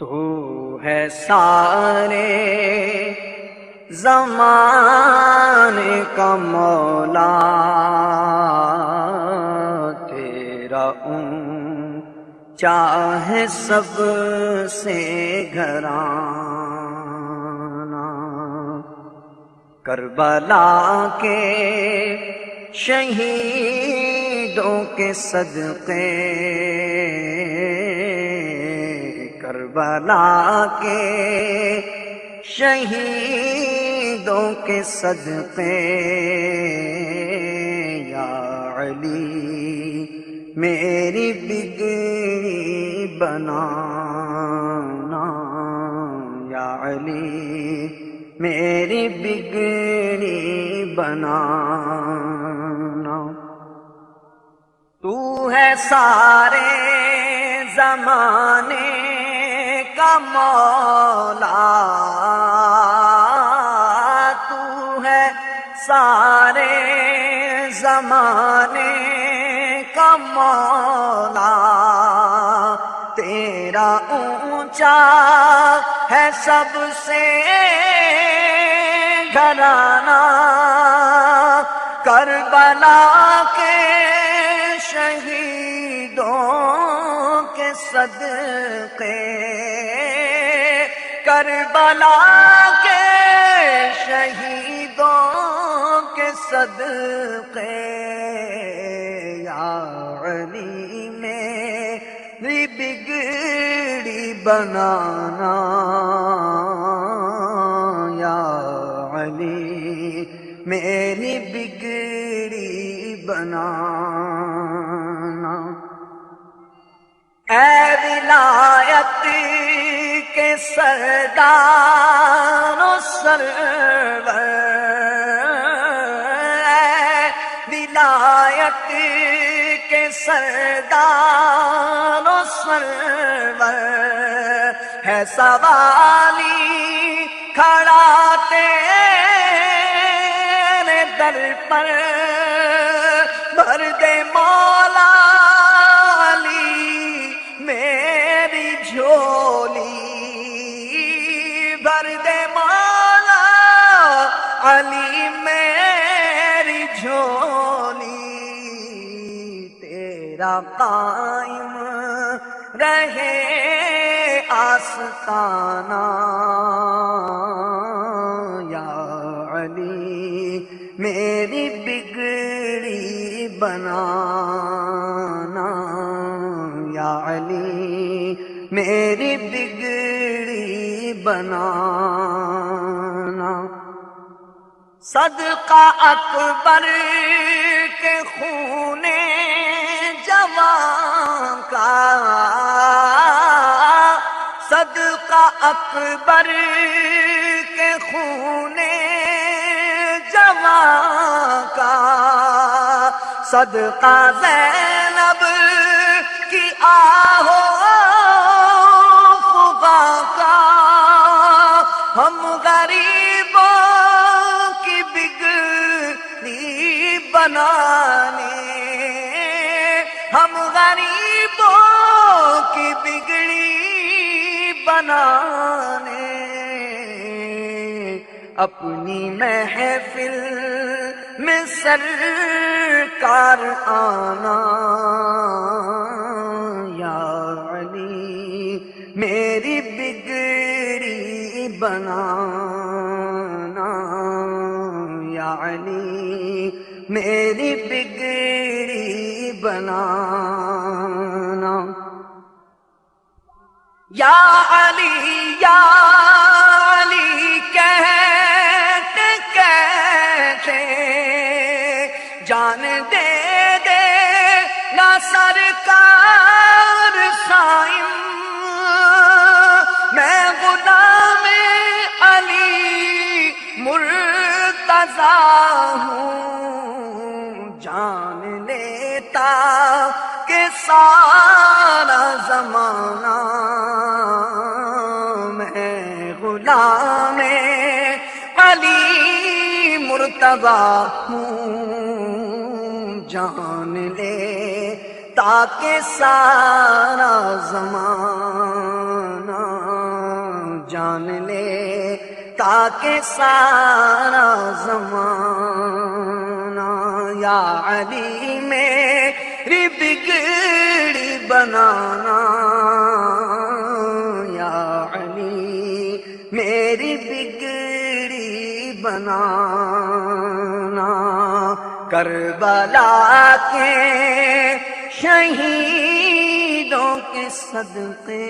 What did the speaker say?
تو ہے سارے زمانے کا مولا، تیرا اونچا ہے سب سے گھرانہ، کربلا کے شہیدوں کے صدقے، کربلا کے شہیدوں کے صدقے، یا علی میری بگڑی بنانا، یا علی میری بگڑی بنانا۔ تو ہے سارے زمانے کا مولا، تو ہے سارے زمانے کا مولا، تیرا اونچا ہے سب سے گھرانہ، کربلا کے شہیدوں کے صدقے، کربلا کے شہیدوں کے صدقے، یا علی میری بگڑی بنانا، یا علی میری بگڑی بنانا۔ اے ولایت کے سردار و سرور، اے ولایت کے سردار و سرور، ہے سوالی کھڑا تیرے در پر، بھر دے مولا علی میری جھولی، بھر دے مولا علی میری جھولی، تیرا قائم رہے آستانہ، یا علی میری بگڑی بنانا، یا علی میری بگڑی بنانا۔ صدقہ اکبر کے خون جواں کا، صدقہ اکبر کے خون جواں کا، صدقہ زینب کی آہو فغاں کا، ہم غریبوں کی بگڑی بنانے، ہم غریبوں کی بگڑی بنانے، اپنی محفل میں سرکار آنا، یا علی میری بگڑی بنانا، یا علی میری بگڑی بنانا۔ یا علی یا علی کہتے کہتے جان دے دے نا سرکار سائم، میں غلام علی مرتضیٰ ہوں، جان لیتا کہ سارا زمانہ، میں غلام علی مرتضیٰ ہوں، جان لے تاکہ سارا زمانہ جان لے تاکہ سارا زمانہ، یا علی میری بگڑی بنانا، یا علی میری بگڑی بنانا، کربلا کے شہیدوں کے صدقے